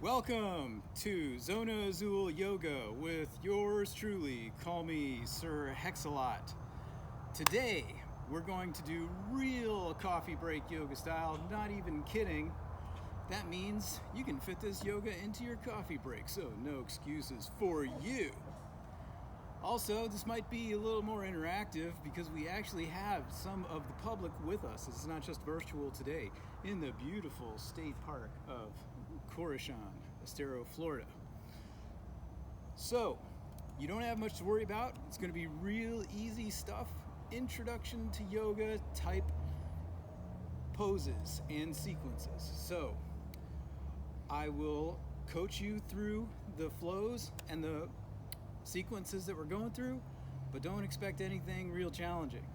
Welcome to Zona Azul Yoga with yours truly. Call me Sir HexALot. Today, we're going to do real coffee break yoga style, not even kidding. That means you can fit this yoga into your coffee break, so no excuses for you. Also, this might be a little more interactive because we actually have some of the public with us. It's not just virtual today in the beautiful state park of Crescent, Estero, Florida. So, you don't have much to worry about. It's going to be real easy stuff. Introduction to yoga type poses and sequences. So, I will coach you through the flows and the sequences that we're going through, but don't expect anything real challenging.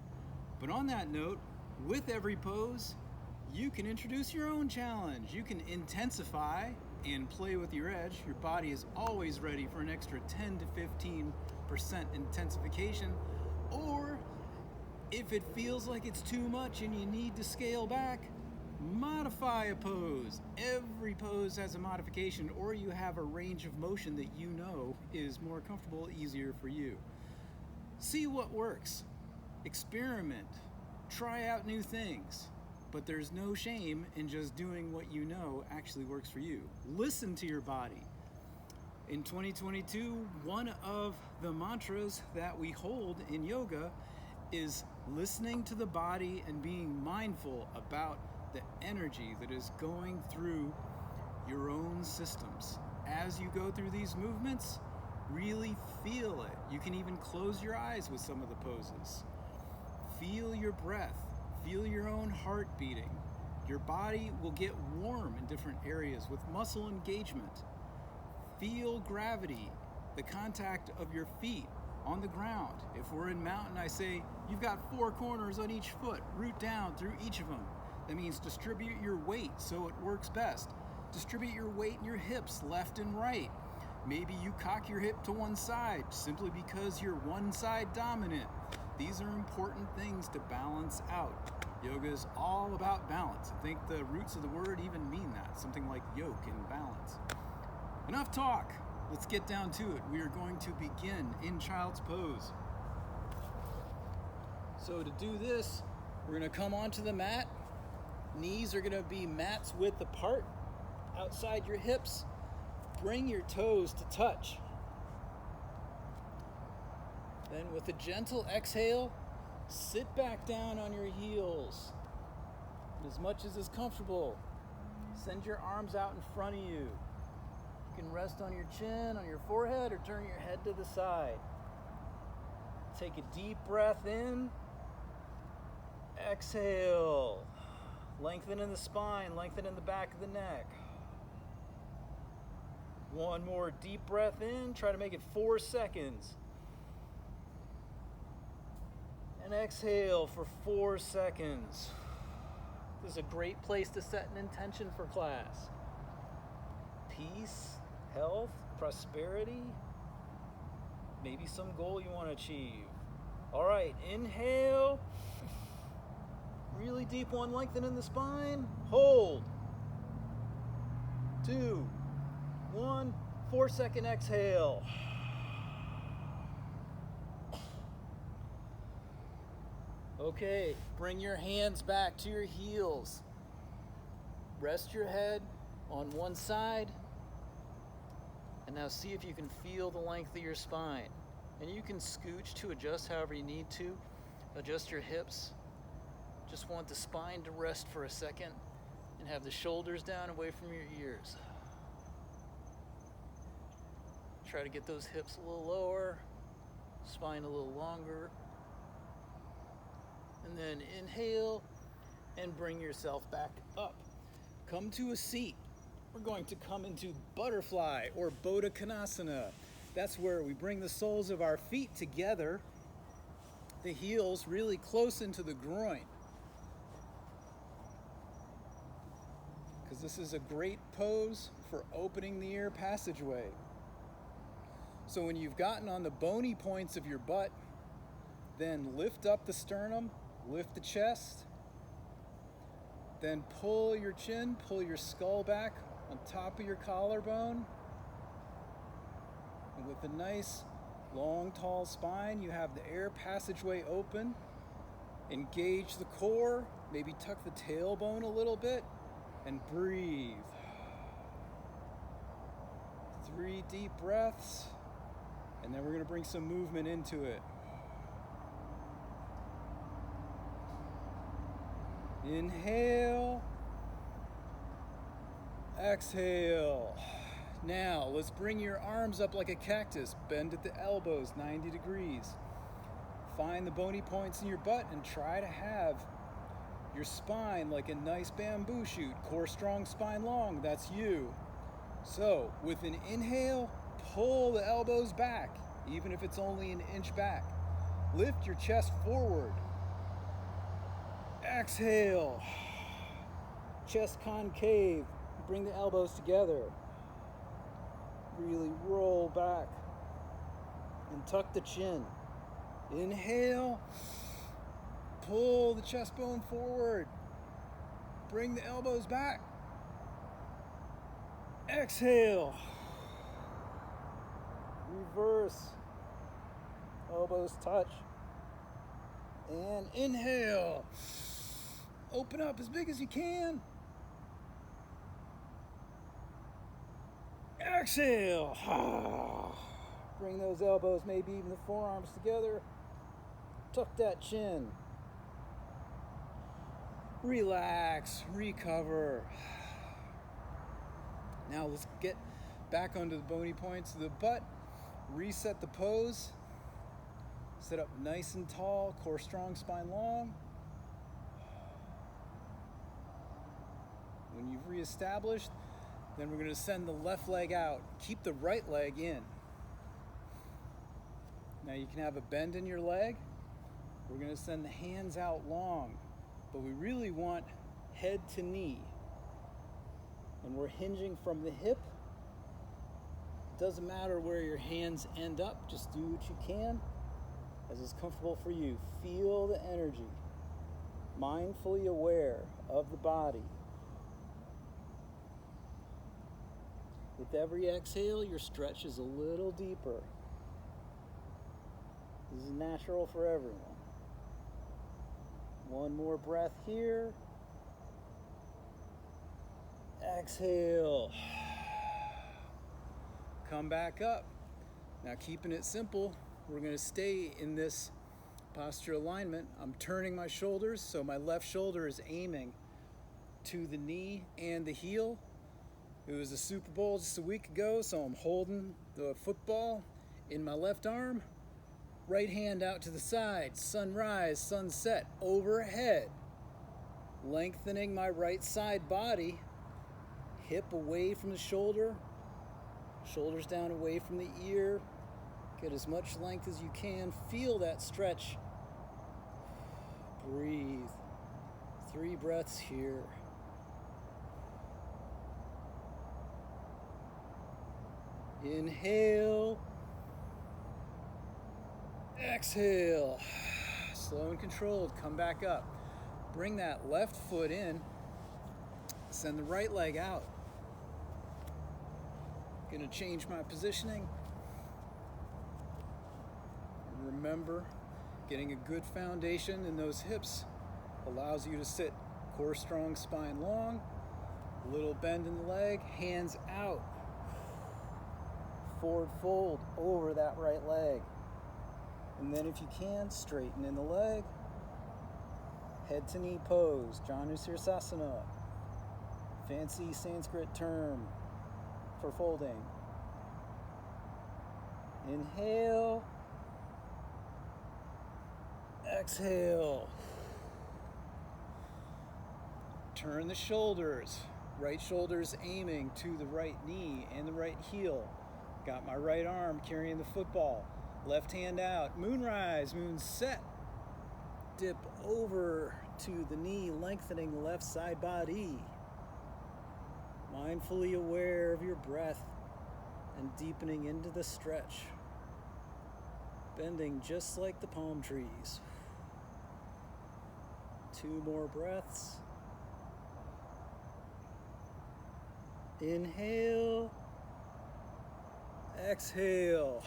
But on that note, with every pose, you can introduce your own challenge. You can intensify and play with your edge. Your body is always ready for an extra 10 to 15% intensification. Or if it feels like it's too much and you need to scale back, modify a pose. Every pose has a modification, or you have a range of motion that you know is more comfortable, easier for you. See what works. Experiment. Try out new things. But there's no shame in just doing what you know actually works for you. Listen to your body. In 2022, one of the mantras that we hold in yoga is listening to the body and being mindful about the energy that is going through your own systems. As you go through these movements, really feel it. You can even close your eyes with some of the poses. Feel your breath. Feel your own heart beating. Your body will get warm in different areas with muscle engagement. Feel gravity, the contact of your feet on the ground. If we're in mountain, I say, you've got 4 corners on each foot. Root down through each of them. That means distribute your weight so it works best. Distribute your weight in your hips, left and right. Maybe you cock your hip to one side simply because you're one side dominant. These are important things to balance out. Yoga is all about balance. I think the roots of the word even mean that, something like yoke and balance. Enough talk. Let's get down to it. We are going to begin in child's pose. So to do this, we're going to come onto the mat. Knees are going to be mat's width apart, outside your hips. Bring your toes to touch. Then with a gentle exhale, sit back down on your heels. As much as is comfortable, send your arms out in front of you. You can rest on your chin, on your forehead, or turn your head to the side. Take a deep breath in. Exhale. Lengthen in the spine, lengthen in the back of the neck. One more deep breath in. Try to make it 4 seconds. And exhale for 4 seconds. This is a great place to set an intention for class. Peace, health, prosperity, maybe some goal you want to achieve. All right, inhale. Really deep one, lengthen in the spine. Hold. 2, 1, 4-second exhale. Okay, bring your hands back to your heels. Rest your head on one side. And now see if you can feel the length of your spine. And you can scooch to adjust however you need to. Adjust your hips. Just want the spine to rest for a second and have the shoulders down away from your ears. Try to get those hips a little lower, spine a little longer. And then inhale and bring yourself back up. Come to a seat. We're going to come into butterfly or Utkatasana. That's where we bring the soles of our feet together, the heels really close into the groin. Because this is a great pose for opening the air passageway. So when you've gotten on the bony points of your butt, then lift up the sternum, lift the chest, then pull your chin, pull your skull back, on top of your collarbone. And with a nice, long, tall spine, you have the air passageway open. Engage the core, maybe tuck the tailbone a little bit, and breathe. 3 deep breaths, and then we're going to bring some movement into it. Inhale. Exhale. Now, let's bring your arms up like a cactus. Bend at the elbows, 90 degrees. Find the bony points in your butt and try to have your spine like a nice bamboo shoot. Core strong, spine long. That's you. So, with an inhale, pull the elbows back, even if it's only an inch back. Lift your chest forward. Exhale. Chest concave. Bring the elbows together. Really roll back and tuck the chin. Inhale. Pull the chest bone forward. Bring the elbows back. Exhale. Reverse. Elbows touch. And inhale. Open up as big as you can. Exhale. Bring those elbows, maybe even the forearms together. Tuck that chin. Relax, recover. Now let's get back onto the bony points of the butt. Reset the pose. Sit up nice and tall, core strong, spine long. When you've reestablished, then we're going to send the left leg out. Keep the right leg in. Now you can have a bend in your leg. We're going to send the hands out long, but we really want head to knee. And we're hinging from the hip. It doesn't matter where your hands end up, just do what you can as is comfortable for you. Feel the energy. Mindfully aware of the body. With every exhale, your stretch is a little deeper. This is natural for everyone. One more breath here. Exhale. Come back up. Now, keeping it simple, we're going to stay in this posture alignment. I'm turning my shoulders, so my left shoulder is aiming to the knee and the heel. It was the Super Bowl just a week ago, so I'm holding the football in my left arm. Right hand out to the side, sunrise, sunset, overhead. Lengthening my right side body, hip away from the shoulder, shoulders down away from the ear. Get as much length as you can. Feel that stretch. Breathe. 3 breaths here. Inhale. Exhale. Slow and controlled. Come back up. Bring that left foot in. Send the right leg out. Gonna change my positioning. Remember, getting a good foundation in those hips allows you to sit core strong, spine long. A little bend in the leg, hands out. Forward fold over that right leg. And then if you can, straighten in the leg. Head to knee pose, Utkatasana. Fancy Sanskrit term for folding. Inhale. Exhale. Turn the shoulders. Right shoulder's aiming to the right knee and the right heel. Got my right arm carrying the football. Left hand out. Moonrise, moonset. Dip over to the knee, lengthening the left side body. Mindfully aware of your breath and deepening into the stretch. Bending just like the palm trees. 2 more breaths. Inhale. Exhale.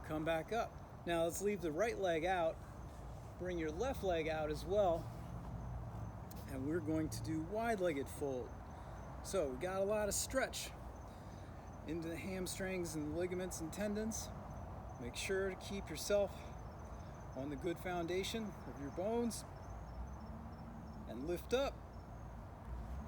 Come back up. Now let's leave the right leg out. Bring your left leg out as well. And we're going to do wide-legged fold. So we got a lot of stretch into the hamstrings and ligaments and tendons. Make sure to keep yourself on the good foundation of your bones. And lift up.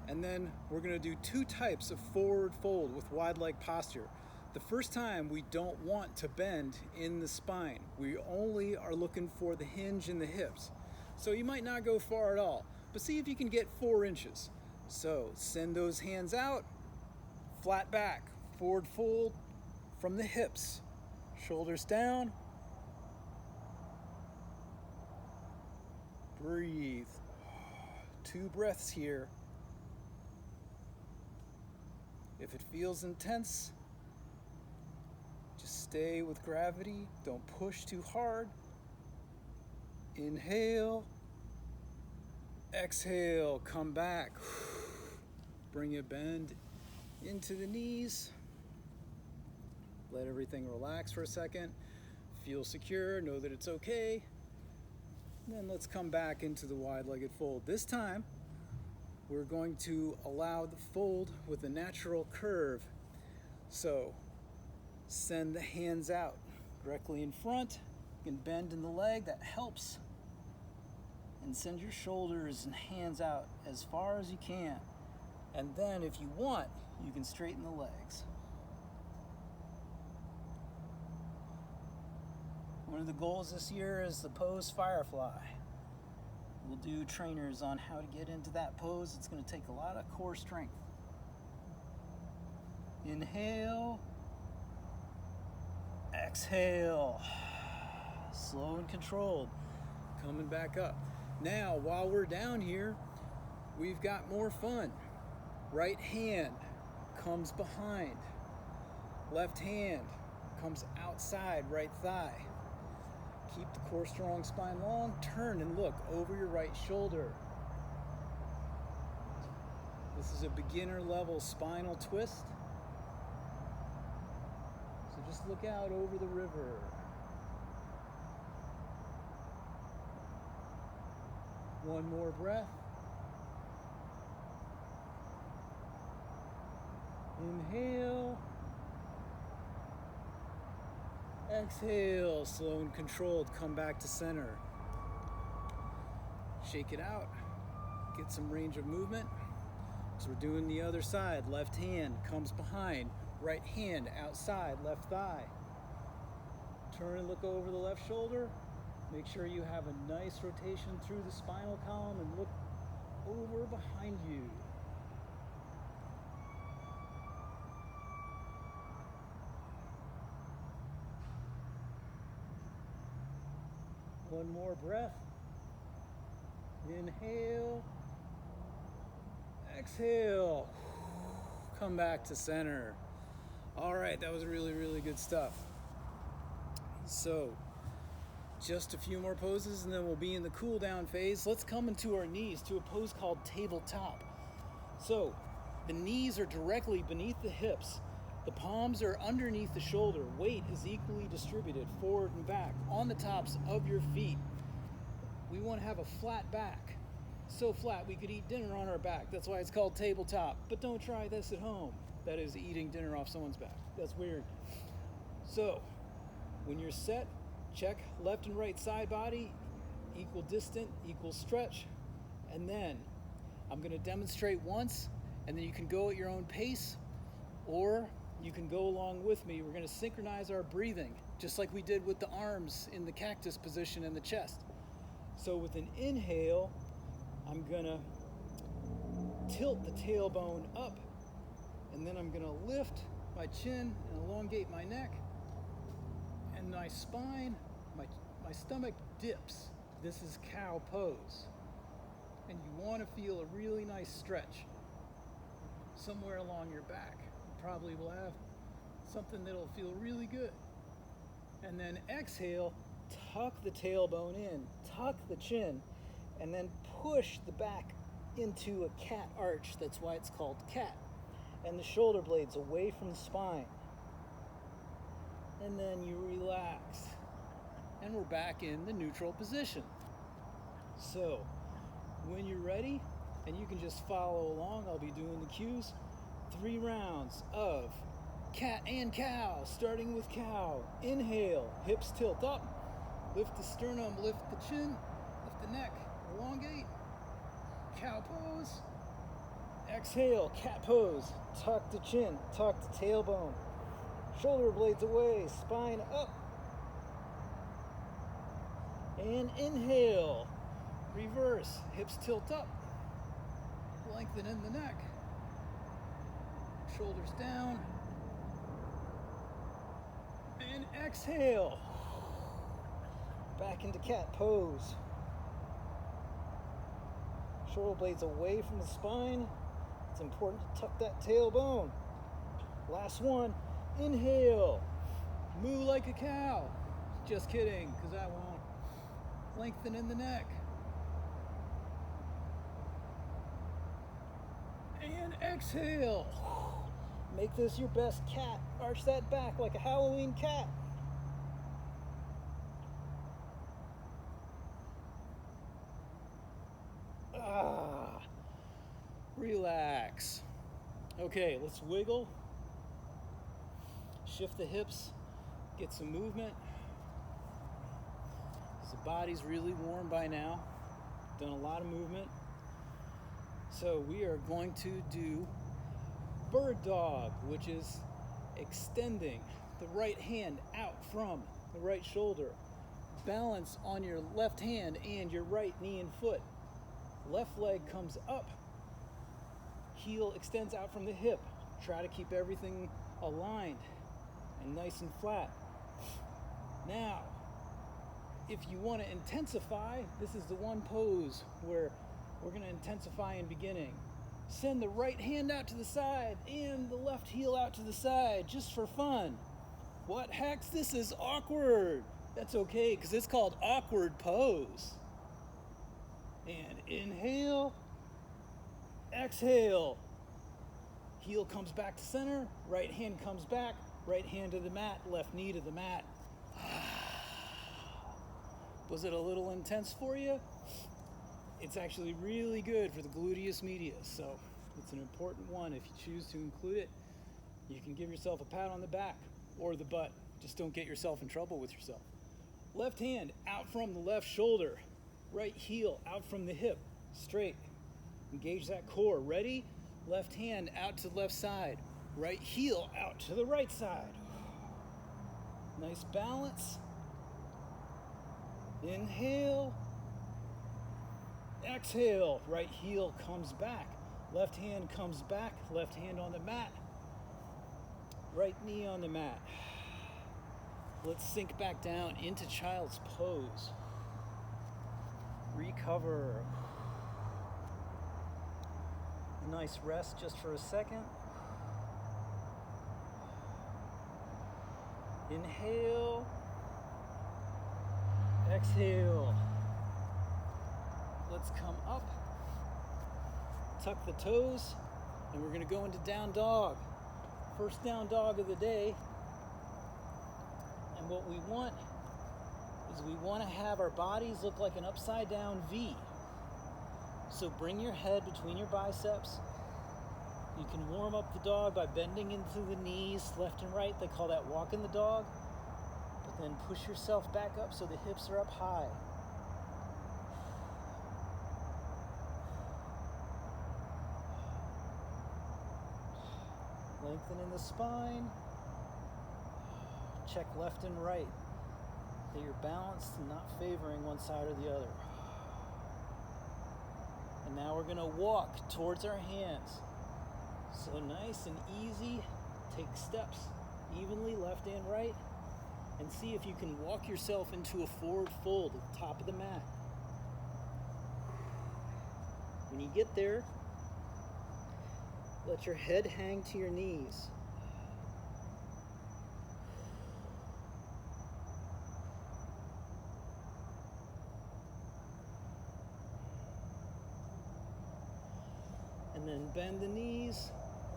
And then we're going to do 2 types of forward fold with wide leg posture. The first time we don't want to bend in the spine. We only are looking for the hinge in the hips. So you might not go far at all, but see if you can get 4 inches. So send those hands out, flat back, forward fold from the hips. Shoulders down. Breathe. 2 breaths here. If it feels intense, just stay with gravity. Don't push too hard. Inhale. Exhale. Come back. Bring a bend into the knees. Let everything relax for a second. Feel secure. Know that it's okay. And then let's come back into the wide-legged fold. This time, we're going to allow the fold with a natural curve. So send the hands out directly in front. You can bend in the leg, that helps. And send your shoulders and hands out as far as you can. And then if you want, you can straighten the legs. One of the goals this year is the pose firefly. We'll do trainers on how to get into that pose. It's going to take a lot of core strength. Inhale. Exhale. Slow and controlled. Coming back up. Now, while we're down here, we've got more fun. Right hand comes behind. Left hand comes outside right thigh. Keep the core strong, spine long. Turn and look over your right shoulder. This is a beginner level spinal twist. So just look out over the river. One more breath. Inhale. Exhale, slow and controlled, come back to center. Shake it out, get some range of movement. So we're doing the other side. Left hand comes behind, right hand outside, left thigh. Turn and look over the left shoulder. Make sure you have a nice rotation through the spinal column and look over behind you. One more breath. Inhale. Exhale. Come back to center. All right, that was really, really good stuff. So, just a few more poses and then we'll be in the cool down phase. Let's come into our knees to a pose called tabletop. So, the knees are directly beneath the hips. The palms are underneath the shoulder. Weight is equally distributed forward and back on the tops of your feet. We want to have a flat back. So flat we could eat dinner on our back. That's why it's called tabletop. But don't try this at home. That is eating dinner off someone's back. That's weird. So, when you're set, check left and right side body, equal distant, equal stretch. And then I'm going to demonstrate once, and then you can go at your own pace, or you can go along with me. We're going to synchronize our breathing, just like we did with the arms in the cactus position and the chest. So with an inhale, I'm going to tilt the tailbone up, and then I'm going to lift my chin and elongate my neck, and my spine, my stomach dips. This is cow pose. And you want to feel a really nice stretch somewhere along your back. Probably will have something that'll feel really good. And then exhale, tuck the tailbone in, tuck the chin, and then push the back into a cat arch. That's why it's called cat. And the shoulder blades away from the spine. And then you relax. And we're back in the neutral position. So, when you're ready, and you can just follow along, I'll be doing the cues. 3 rounds of cat and cow, starting with cow. Inhale, hips tilt up. Lift the sternum, lift the chin, lift the neck, elongate. Cow pose. Exhale, cat pose. Tuck the chin, tuck the tailbone. Shoulder blades away, spine up. And inhale. Reverse, hips tilt up. Lengthen in the neck. Shoulders down. And exhale. Back into cat pose. Shoulder blades away from the spine. It's important to tuck that tailbone. Last one. Inhale. Moo like a cow. Just kidding, because I won't. Lengthen in the neck. And exhale. Make this your best cat. Arch that back like a Halloween cat. Relax. Okay, let's wiggle. Shift the hips. Get some movement. The body's really warm by now. Done a lot of movement. So we are going to do bird dog, which is extending the right hand out from the right shoulder. Balance on your left hand and your right knee and foot. Left leg comes up. Heel extends out from the hip. Try to keep everything aligned and nice and flat. Now, if you want to intensify, this is the one pose where we're going to intensify in beginning. Send the right hand out to the side and the left heel out to the side, just for fun. What hex? This is awkward. That's okay, because it's called awkward pose. And inhale, exhale. Heel comes back to center, right hand comes back, right hand to the mat, left knee to the mat. Was it a little intense for you? It's actually really good for the gluteus medius, so it's an important one. If you choose to include it, you can give yourself a pat on the back or the butt. Just don't get yourself in trouble with yourself. Left hand out from the left shoulder. Right heel out from the hip, straight. Engage that core. Ready? Left hand out to the left side. Right heel out to the right side. Nice balance. Inhale. Exhale. Right heel comes back. Left hand comes back. Left hand on the mat. Right knee on the mat. Let's sink back down into child's pose. Recover. Nice rest just for a second. Inhale. Exhale. Let's come up. Tuck the toes. And we're going to go into down dog. First down dog of the day. And what we want is we want to have our bodies look like an upside down V. So bring your head between your biceps. You can warm up the dog by bending into the knees left and right. They call that walking the dog. But then push yourself back up so the hips are up high. Lengthen in the spine. Check left and right. That you're balanced and not favoring one side or the other. And now we're going to walk towards our hands. So nice and easy. Take steps evenly, left and right. And see if you can walk yourself into a forward fold at the top of the mat. When you get there, let your head hang to your knees. Turn, bend the knees,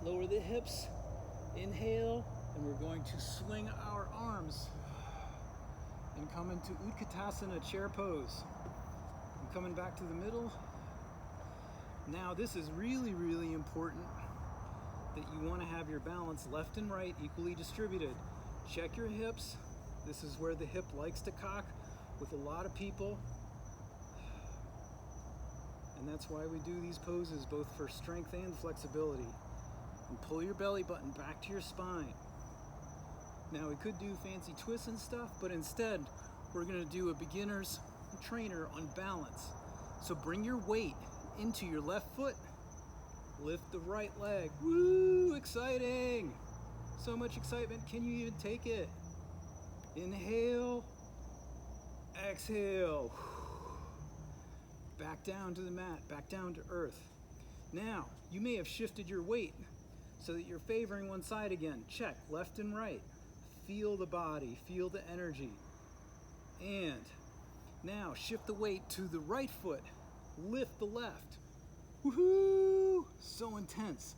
lower the hips, inhale, and we're going to swing our arms and come into Utkatasana, chair pose. I'm coming back to the middle. Now this is really, really important that you want to have your balance left and right equally distributed. Check your hips. This is where the hip likes to cock with a lot of people. And that's why we do these poses, both for strength and flexibility. And pull your belly button back to your spine. Now we could do fancy twists and stuff, but instead we're going to do a beginner's trainer on balance. So bring your weight into your left foot, lift the right leg. Woo, exciting! So much excitement, can you even take it? Inhale, exhale. Back down to the mat, back down to earth. Now, you may have shifted your weight so that you're favoring one side again. Check, left and right. Feel the body, feel the energy. And now shift the weight to the right foot. Lift the left. Woohoo! So intense.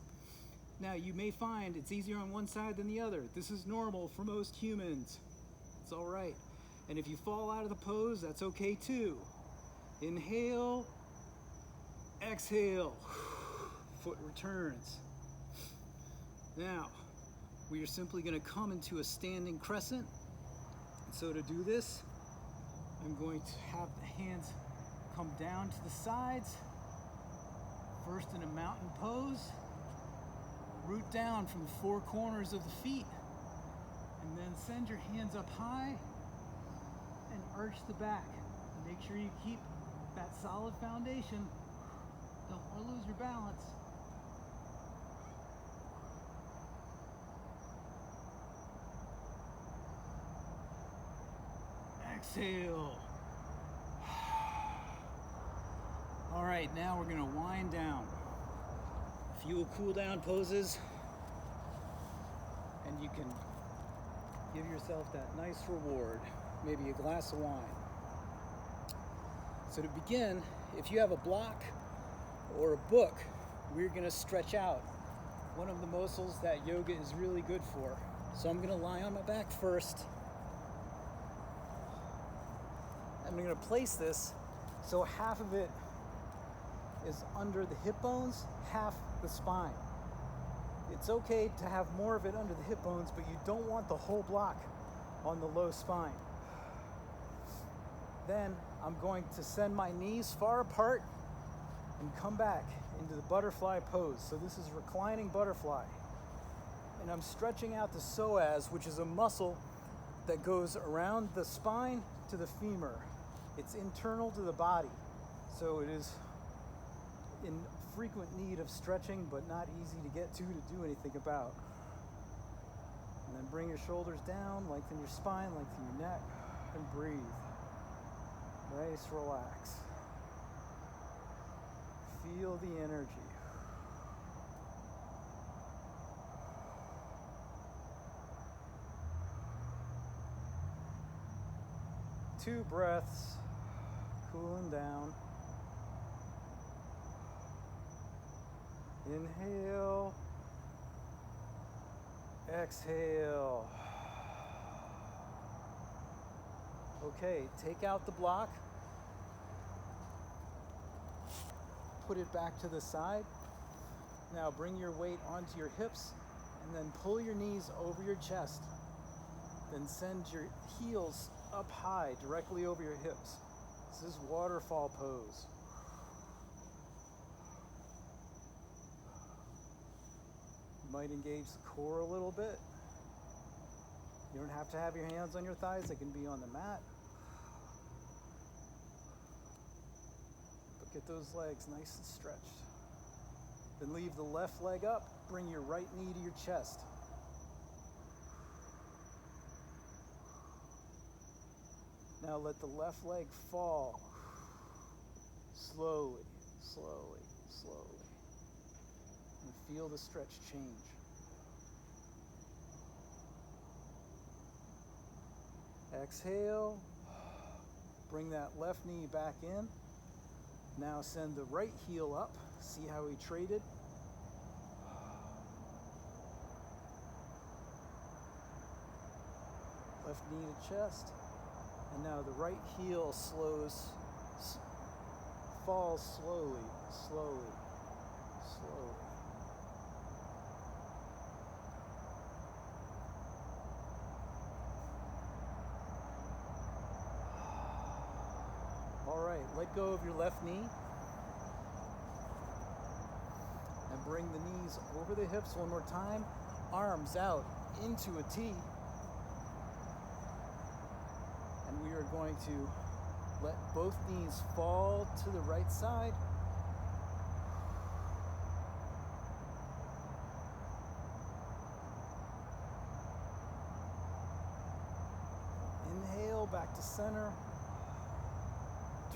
Now you may find it's easier on one side than the other. This is normal for most humans. It's all right. And if you fall out of the pose, that's okay too. Inhale, exhale. Foot returns. Now, we are simply going to come into a standing crescent. So to do this, I'm going to have the hands come down to the sides. First in a mountain pose. Root down from the four corners of the feet. And then send your hands up high and arch the back. Make sure you keep that solid foundation. Don't want to lose your balance. Exhale. All right, now we're gonna wind down. A few cool down poses, and you can give yourself that nice reward, maybe a glass of wine. So to begin, if you have a block or a book, we're gonna stretch out one of the muscles that yoga is really good for. So I'm gonna lie on my back first. I'm going to place this so half of it is under the hip bones, half the spine. It's okay to have more of it under the hip bones, but you don't want the whole block on the low spine. Then I'm going to send my knees far apart and come back into the butterfly pose. So this is reclining butterfly. And I'm stretching out the psoas, which is a muscle that goes around the spine to the femur. It's internal to the body, so it is in frequent need of stretching, but not easy to get to do anything about. And then bring your shoulders down, lengthen your spine, lengthen your neck, and breathe. Nice, relax. Feel the energy. Two breaths, cooling down. Inhale, exhale. Okay, take out the block. Put it back to the side. Now bring your weight onto your hips and then pull your knees over your chest. Then send your heels up high, directly over your hips. This is Waterfall Pose. You might engage the core a little bit. You don't have to have your hands on your thighs, they can be on the mat. But get those legs nice and stretched. Then leave the left leg up, bring your right knee to your chest. Now let the left leg fall. Slowly, slowly, slowly. And feel the stretch change. Exhale. Bring that left knee back in. Now send the right heel up. See how we traded? Left knee to chest. And now the right heel falls slowly, slowly, slowly. All right, let go of your left knee. And bring the knees over the hips one more time. Arms out into a T. And we are going to let both knees fall to the right side. Inhale, back to center.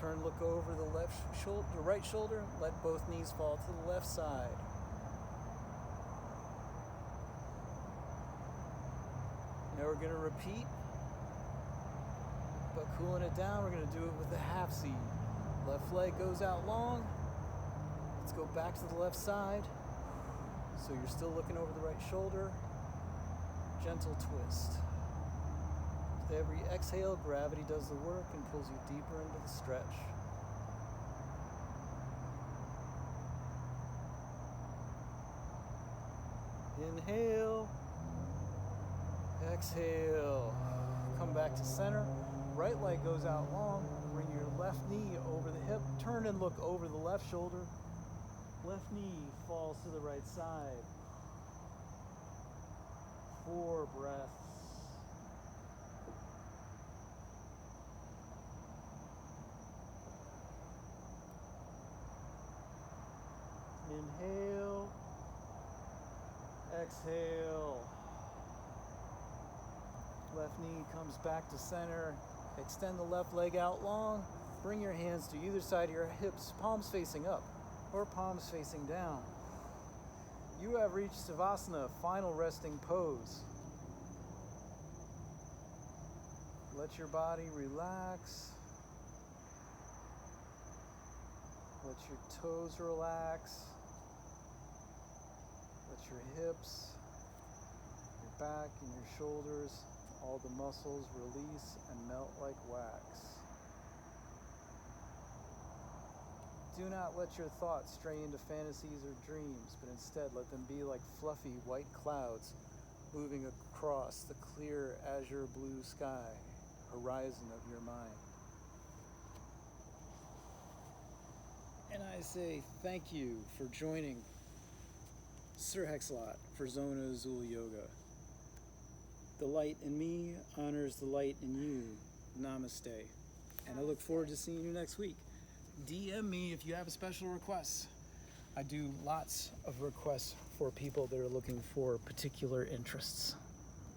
Turn, look over the right shoulder. Let both knees fall to the left side. Now we're going to repeat, but cooling it down, we're going to do it with a half C. Left leg goes out long. Let's go back to the left side. So you're still looking over the right shoulder. Gentle twist. With every exhale, gravity does the work and pulls you deeper into the stretch. Inhale. Exhale. Come back to center. Right leg goes out long. Bring your left knee over the hip. Turn and look over the left shoulder. Left knee falls to the right side. 4 breaths. Inhale. Exhale. Left knee comes back to center. Extend the left leg out long. Bring your hands to either side of your hips, palms facing up or palms facing down. You have reached Savasana, final resting pose. Let your body relax. Let your toes relax. Let your hips, your back, and your shoulders, all the muscles release and melt like wax. Do not let your thoughts stray into fantasies or dreams, but instead let them be like fluffy white clouds moving across the clear azure blue sky, horizon of your mind. And I say thank you for joining Sir HexALot for Zona Azul Yoga. The light in me honors the light in you. Namaste. And I look forward to seeing you next week. DM me if you have a special request. I do lots of requests for people that are looking for particular interests.